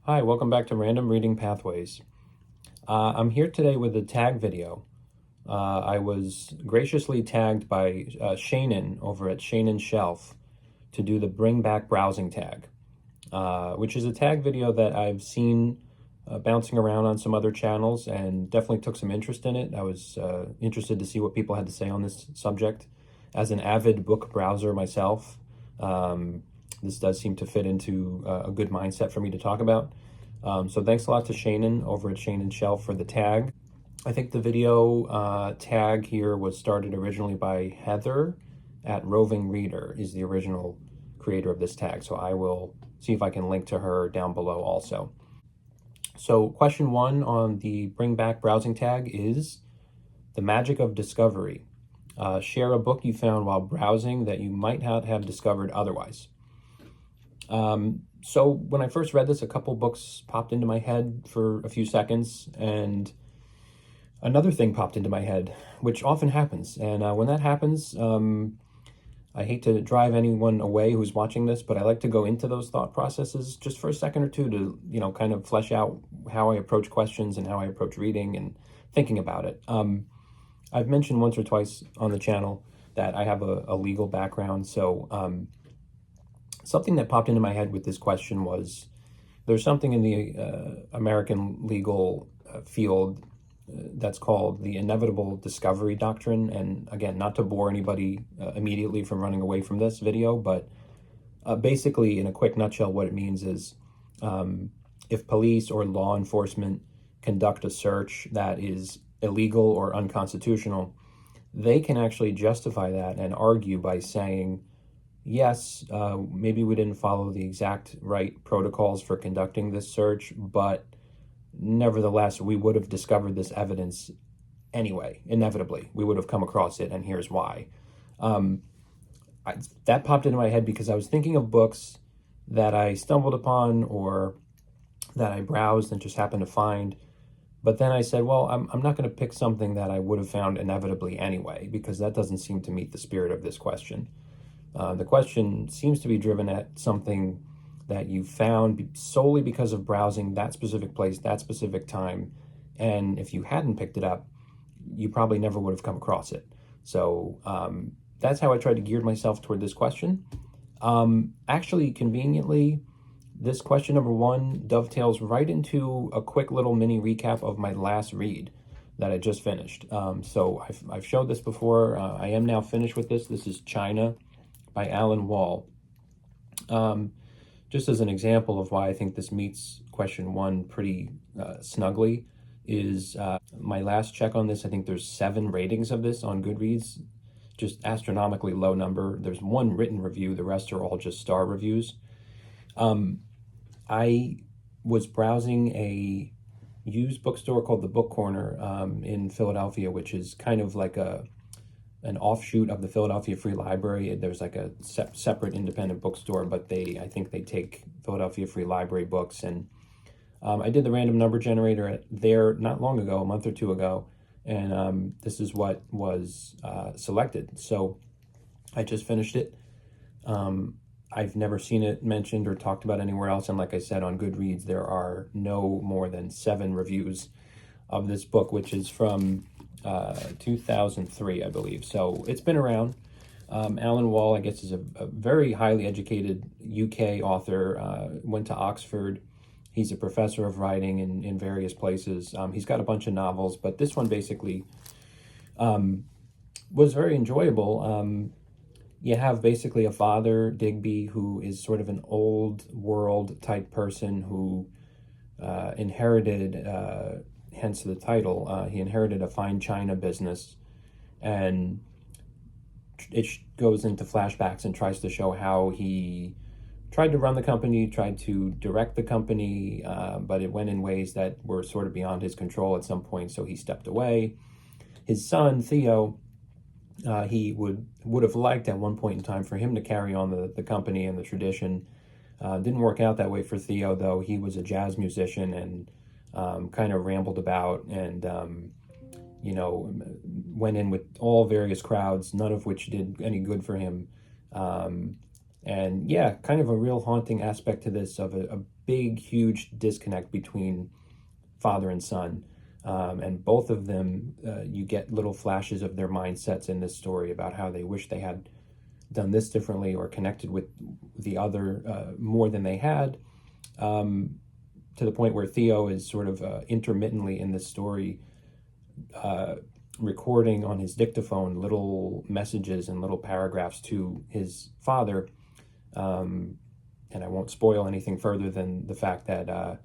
Hi, welcome back to Random Reading Pathways. I'm here today with a tag video. I was graciously tagged by Shannon over at Shannon's Shelf to do the Bring Back Browsing tag, which is a tag video that I've seen bouncing around on some other channels and definitely took some interest in it. I was interested to see what people had to say on this subject. As an avid book browser myself, this does seem to fit into a good mindset for me to talk about. So thanks a lot to Shannon over at Shannon's Shelf for the tag. I think the video tag here was started originally by Heather at Roving Reader, is the original creator of this tag. So I will see if I can link to her down below also. So question one on the Bring Back Browsing tag is the magic of discovery. Share a book you found while browsing that you might not have discovered otherwise. So when I first read this, a couple books popped into my head for a few seconds, and another thing popped into my head, which often happens. And when that happens, I hate to drive anyone away who's watching this, but I like to go into those thought processes just for a second or two to, kind of flesh out how I approach questions and how I approach reading and thinking about it. I've mentioned once or twice on the channel that I have a legal background, so something that popped into my head with this question was there's something in the American legal field that's called the inevitable discovery doctrine. And again, not to bore anybody immediately from running away from this video, but basically, in a quick nutshell, what it means is if police or law enforcement conduct a search that is illegal or unconstitutional, they can actually justify that and argue by saying, yes, maybe we didn't follow the exact right protocols for conducting this search, but nevertheless, we would have discovered this evidence anyway, inevitably. We would have come across it, and here's why. That popped into my head because I was thinking of books that I stumbled upon or that I browsed and just happened to find. But then I said, well, I'm not going to pick something that I would have found inevitably anyway, because that doesn't seem to meet the spirit of this question. The question seems to be driven at something that you found solely because of browsing that specific place, that specific time. And if you hadn't picked it up, you probably never would have come across it. So that's how I tried to gear myself toward this question. Actually, conveniently, this question number one dovetails right into a quick little mini recap of my last read that I just finished. So I've showed this before. I am now finished with this. This is China by Alan Wall. Just as an example of why I think this meets question one pretty snugly is my last check on this. I think there's 7 ratings of this on Goodreads, just astronomically low number. There's 1 written review. The rest are all just star reviews. I was browsing a used bookstore called the Book Corner in Philadelphia, which is kind of like an offshoot of the Philadelphia Free Library. There's like a separate independent bookstore, but I think they take Philadelphia Free Library books. And I did the random number generator there not long ago, a month or two ago, and this is what was selected. So I just finished it. I've never seen it mentioned or talked about anywhere else. And like I said, on Goodreads, there are no more than 7 reviews of this book, which is from 2003, I believe. So it's been around. Alan Wall, I guess, is a very highly educated UK author, went to Oxford. He's a professor of writing in various places. He's got a bunch of novels, but this one basically was very enjoyable. You have basically a father, Digby, who is sort of an old world type person who inherited, hence the title, he inherited a fine china business, and it goes into flashbacks and tries to show how he tried to run the company, tried to direct the company, but it went in ways that were sort of beyond his control at some point, so he stepped away. His son, Theo, he would have liked at one point in time for him to carry on the company and the tradition. Didn't work out that way for Theo, though. He was a jazz musician and kind of rambled about and, went in with all various crowds, none of which did any good for him. And yeah, kind of a real haunting aspect to this of a big, huge disconnect between father and son. And both of them, you get little flashes of their mindsets in this story about how they wish they had done this differently or connected with the other more than they had, to the point where Theo is sort of intermittently in this story recording on his dictaphone little messages and little paragraphs to his father. And I won't spoil anything further than the fact that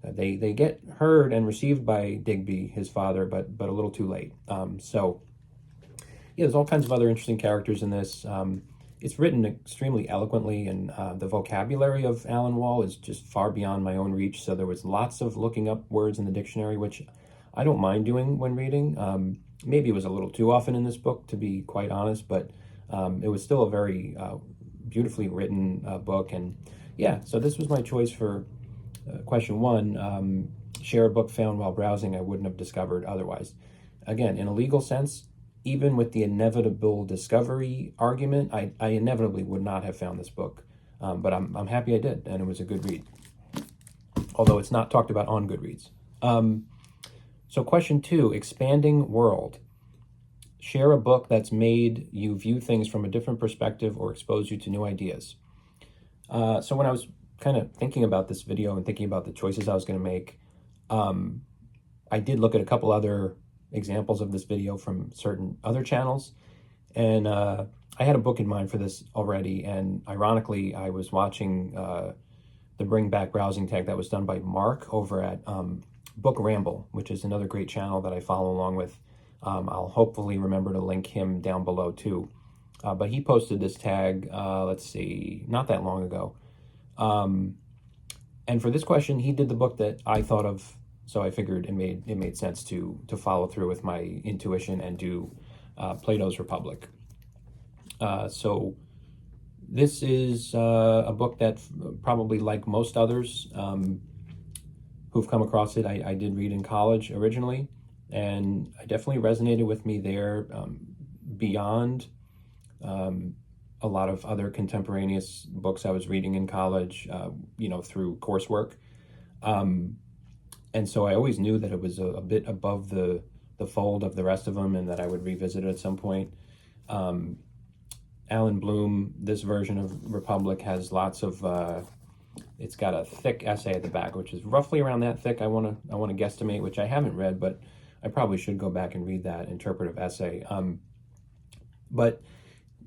they get heard and received by Digby, his father, but a little too late. So yeah, there's all kinds of other interesting characters in this. It's written extremely eloquently, and the vocabulary of Alan Wall is just far beyond my own reach. So there was lots of looking up words in the dictionary, which I don't mind doing when reading. Maybe it was a little too often in this book, to be quite honest, but it was still a very beautifully written book. And yeah, so this was my choice for question one. Share a book found while browsing I wouldn't have discovered otherwise. Again, in a legal sense, even with the inevitable discovery argument, I inevitably would not have found this book. But I'm happy I did, and it was a good read. Although it's not talked about on Goodreads. So question two, expanding world. Share a book that's made you view things from a different perspective or expose you to new ideas. So when I was kind of thinking about this video and thinking about the choices I was going to make, I did look at a couple other examples of this video from certain other channels, and I had a book in mind for this already, and ironically I was watching the Bring Back Browsing tag that was done by Mark over at Book Ramble, which is another great channel that I follow along with. I'll hopefully remember to link him down below too. But he posted this tag, let's see, not that long ago. And for this question, he did the book that I thought of, so I figured it made sense to follow through with my intuition and do Plato's Republic. So this is a book that probably, like most others who've come across it, I did read in college originally, and it definitely resonated with me there, beyond a lot of other contemporaneous books I was reading in college, through coursework. And so I always knew that it was a bit above the fold of the rest of them, and that I would revisit it at some point. Alan Bloom, this version of Republic has lots of, it's got a thick essay at the back, which is roughly around that thick. I want to guesstimate, which I haven't read, but I probably should go back and read that interpretive essay. But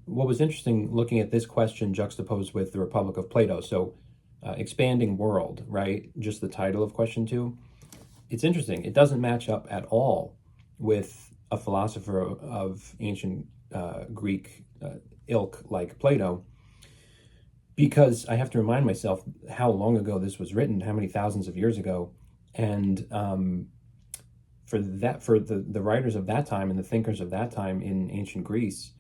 what was interesting looking at this question juxtaposed with the Republic of Plato, so expanding world, right? Just the title of question two. It's interesting. It doesn't match up at all with a philosopher of ancient Greek ilk like Plato, because I have to remind myself how long ago this was written, how many thousands of years ago. And for the writers of that time and the thinkers of that time in ancient Greece,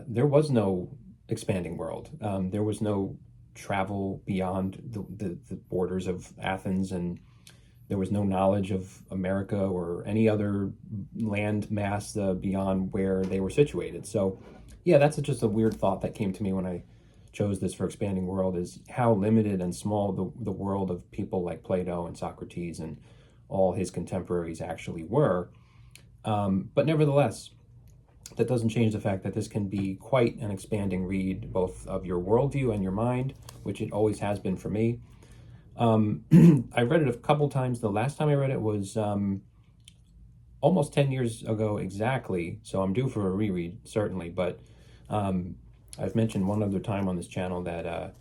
there was no expanding world. There was no travel beyond the borders of Athens, and there was no knowledge of America or any other land mass beyond where they were situated. So yeah, that's just a weird thought that came to me when I chose this for expanding world, is how limited and small the world of people like Plato and Socrates and all his contemporaries actually were. But nevertheless, that doesn't change the fact that this can be quite an expanding read, both of your worldview and your mind, which it always has been for me. I read it a couple times. The last time I read it was almost 10 years ago exactly, so I'm due for a reread, certainly. But I've mentioned one other time on this channel that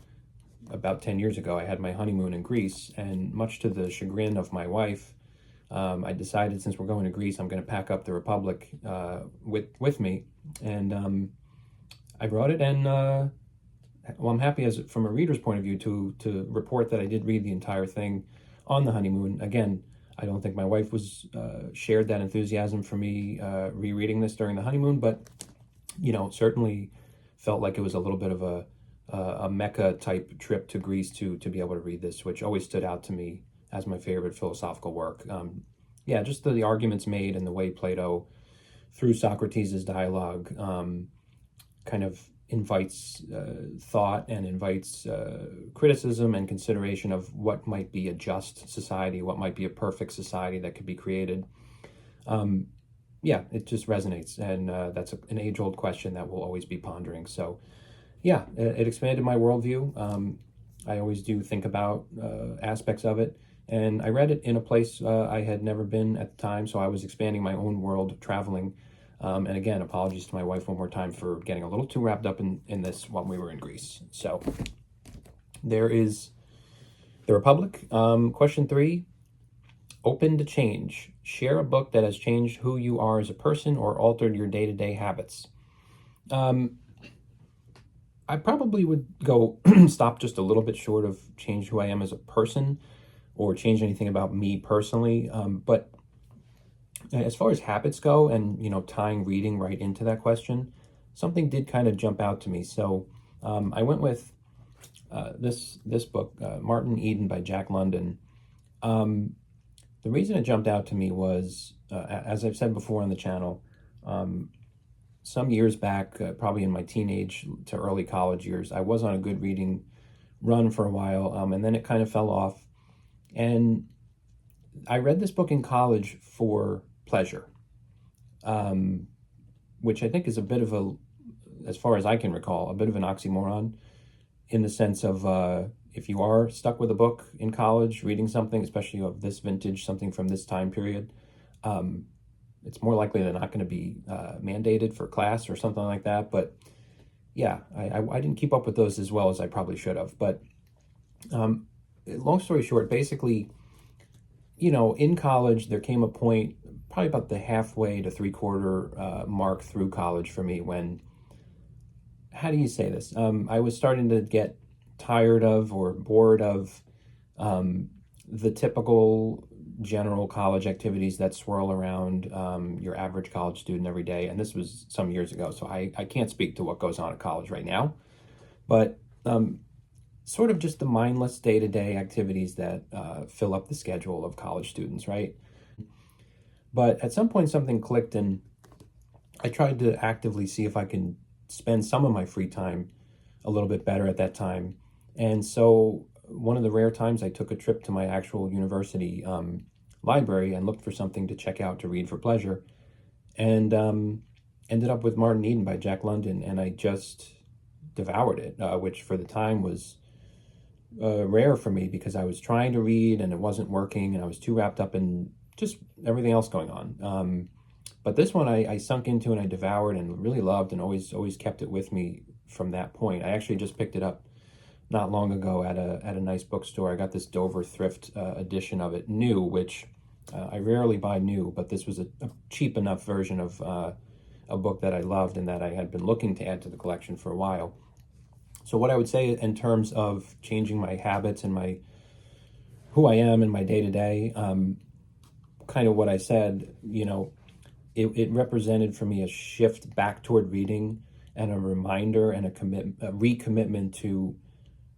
about 10 years ago I had my honeymoon in Greece, and much to the chagrin of my wife, I decided, since we're going to Greece, I'm going to pack up the Republic with me, and I brought it. And I'm happy, as from a reader's point of view, to report that I did read the entire thing on the honeymoon. Again, I don't think my wife was shared that enthusiasm for me rereading this during the honeymoon, but certainly felt like it was a little bit of a Mecca type trip to Greece to be able to read this, which always stood out to me as my favorite philosophical work. Just the arguments made and the way Plato, through Socrates' dialogue, kind of invites thought and invites criticism and consideration of what might be a just society, what might be a perfect society that could be created. Yeah, it just resonates, and that's an age-old question that we'll always be pondering. So, yeah, it expanded my worldview. I always do think about aspects of it, and I read it in a place I had never been at the time, so I was expanding my own world, traveling. And again, apologies to my wife one more time for getting a little too wrapped up in this when we were in Greece. So, there is the Republic. Question 3. Open to change. Share a book that has changed who you are as a person or altered your day-to-day habits. I probably would go stop just a little bit short of change who I am as a person or change anything about me personally. But as far as habits go, and tying reading right into that question, something did kind of jump out to me. So I went with this book, Martin Eden by Jack London. The reason it jumped out to me was, as I've said before on the channel, some years back, probably in my teenage to early college years, I was on a good reading run for a while, and then it kind of fell off. And I read this book in college for pleasure, which I think is a bit of as far as I can recall, a bit of an oxymoron, in the sense of if you are stuck with a book in college, reading something, especially of this vintage, something from this time period, it's more likely they're not going to be mandated for class or something like that. But yeah, I didn't keep up with those as well as I probably should have. But long story short, basically, in college, there came a point, probably about the halfway to three-quarter mark through college for me, when, how do you say this? I was starting to get tired of or bored of the typical general college activities that swirl around your average college student every day. And this was some years ago, so I can't speak to what goes on at college right now. But sort of just the mindless day-to-day activities that fill up the schedule of college students, right? But at some point, something clicked, and I tried to actively see if I can spend some of my free time a little bit better at that time. And so one of the rare times I took a trip to my actual university library and looked for something to check out to read for pleasure, and ended up with Martin Eden by Jack London, and I just devoured it, which for the time was rare for me, because I was trying to read and it wasn't working, and I was too wrapped up in just everything else going on. But this one I sunk into and I devoured and really loved, and always kept it with me from that point. I actually just picked it up not long ago at a nice bookstore. I got this Dover thrift edition of it, new, which I rarely buy new, but this was a cheap enough version of a book that I loved and that I had been looking to add to the collection for a while. So what I would say in terms of changing my habits and who I am in my day-to-day, kind of what I said, it represented for me a shift back toward reading, and a reminder and a recommitment to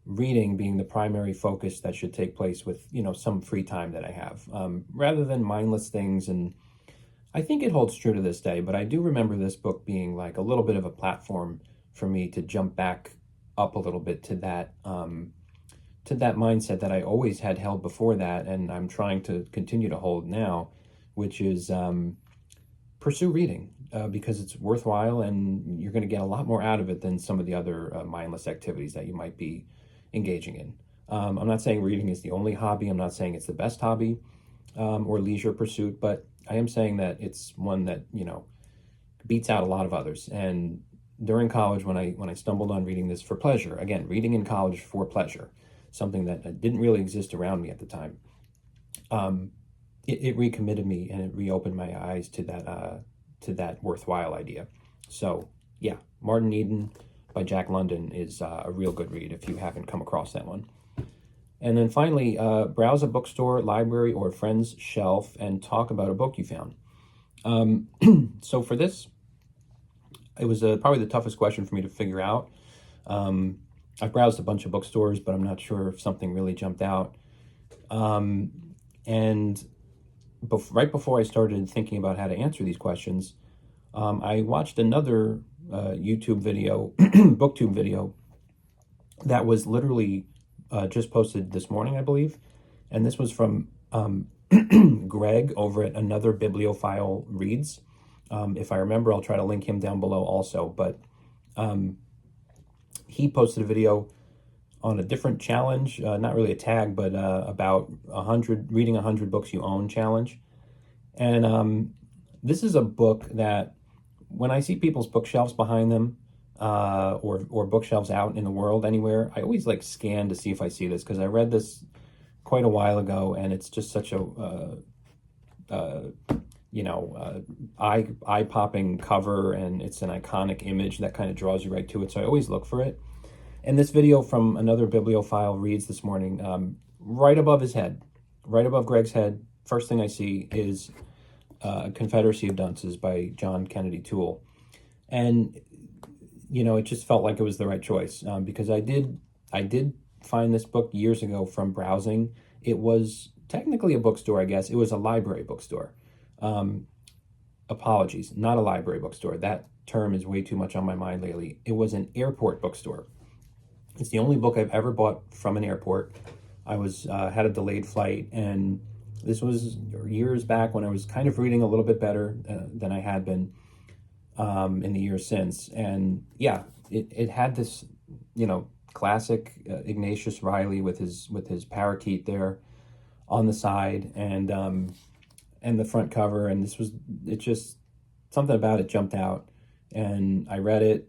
reading being the primary focus that should take place with, some free time that I have, rather than mindless things. And I think it holds true to this day, but I do remember this book being like a little bit of a platform for me to jump back up a little bit to that mindset that I always had held before that, and I'm trying to continue to hold now, which is pursue reading, because it's worthwhile and you're going to get a lot more out of it than some of the other mindless activities that you might be engaging in. I'm not saying reading is the only hobby. I'm not saying it's the best hobby or leisure pursuit, but I am saying that it's one that, beats out a lot of others. And during college, when I stumbled on reading this for pleasure, again, reading in college for pleasure, something that didn't really exist around me at the time, it recommitted me, and it reopened my eyes to that worthwhile idea. So yeah, Martin Eden by Jack London is a real good read if you haven't come across that one. And then finally, browse a bookstore, library, or friend's shelf and talk about a book you found. So for this, it was probably the toughest question for me to figure out. I've browsed a bunch of bookstores, but I'm not sure if something really jumped out. And right before I started thinking about how to answer these questions, I watched another YouTube video, booktube video that was literally just posted this morning, I believe. And this was from Greg over at Another Bibliophile Reads. If I remember, I'll try to link him down below also. But he posted a video on a different challenge, not really a tag, but about reading 100 books you own challenge. And this is a book that when I see people's bookshelves behind them, or bookshelves out in the world anywhere, I always like scan to see if I see this, because I read this quite a while ago, and it's just such a eye-popping cover, and it's an iconic image that kind of draws you right to it. So I always look for it. And this video from Another Bibliophile Reads this morning, right above his head, right above Greg's head, first thing I see is Confederacy of Dunces by John Kennedy Toole. And it just felt like it was the right choice, because I did find this book years ago from browsing. It was technically a bookstore, I guess. It was a library bookstore. Apologies, not a library bookstore. That term is way too much on my mind lately. It was an airport bookstore. It's the only book I've ever bought from an airport. I had a delayed flight, and this was years back when I was kind of reading a little bit better than I had been in the years since. And yeah, it had this, classic Ignatius Riley with his parakeet there on the side, and the front cover, and it just, something about it jumped out. And I read it,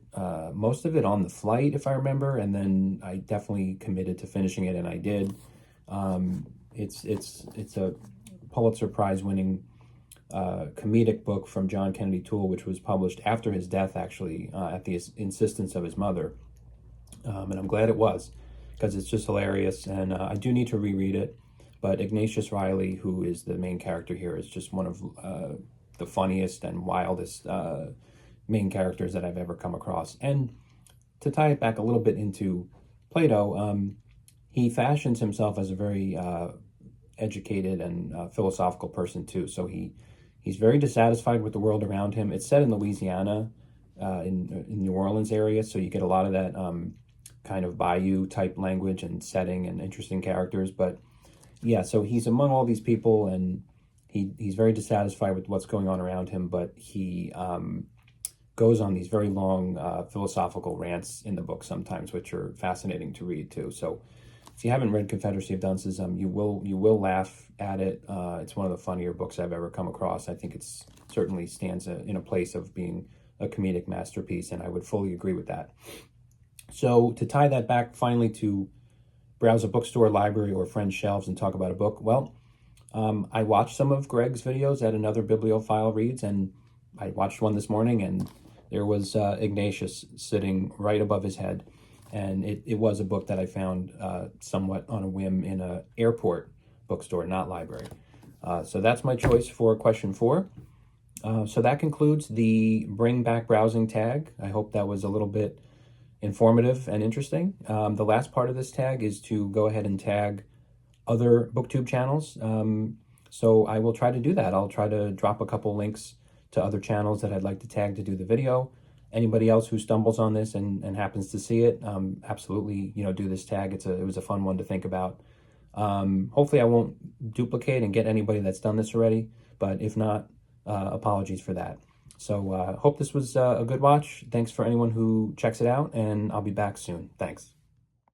most of it on the flight, if I remember, and then I definitely committed to finishing it, and I did. It's a Pulitzer Prize winning comedic book from John Kennedy Toole, which was published after his death, actually, at the insistence of his mother. And I'm glad it was, because it's just hilarious, and I do need to reread it. But Ignatius Riley, who is the main character here, is just one of the funniest and wildest main characters that I've ever come across. And to tie it back a little bit into Plato, he fashions himself as a very educated and philosophical person too. So he's very dissatisfied with the world around him. It's set in Louisiana, in New Orleans area, so you get a lot of that kind of bayou type language and setting and interesting characters. But yeah, so he's among all these people, and he's very dissatisfied with what's going on around him, but he goes on these very long philosophical rants in the book sometimes, which are fascinating to read too. So if you haven't read Confederacy of Dunces, you will laugh at it. It's one of the funnier books I've ever come across. I think it's certainly stands in a place of being a comedic masterpiece, and I would fully agree with that. So to tie that back finally to browse a bookstore, library, or friend's shelves and talk about a book, well, I watched some of Greg's videos at Another Bibliophile Reads, and I watched one this morning, and there was Ignatius sitting right above his head. And it was a book that I found somewhat on a whim in an airport bookstore, not library. So that's my choice for question 4. So that concludes the Bring Back Browsing tag. I hope that was a little bit informative and interesting. The last part of this tag is to go ahead and tag other booktube channels. So I will try to do that. I'll try to drop a couple links to other channels that I'd like to tag to do the video. Anybody else who stumbles on this and happens to see it, absolutely, do this tag. It was a fun one to think about. Hopefully I won't duplicate and get anybody that's done this already, but if not, apologies for that. So hope this was a good watch. Thanks for anyone who checks it out, and I'll be back soon. Thanks.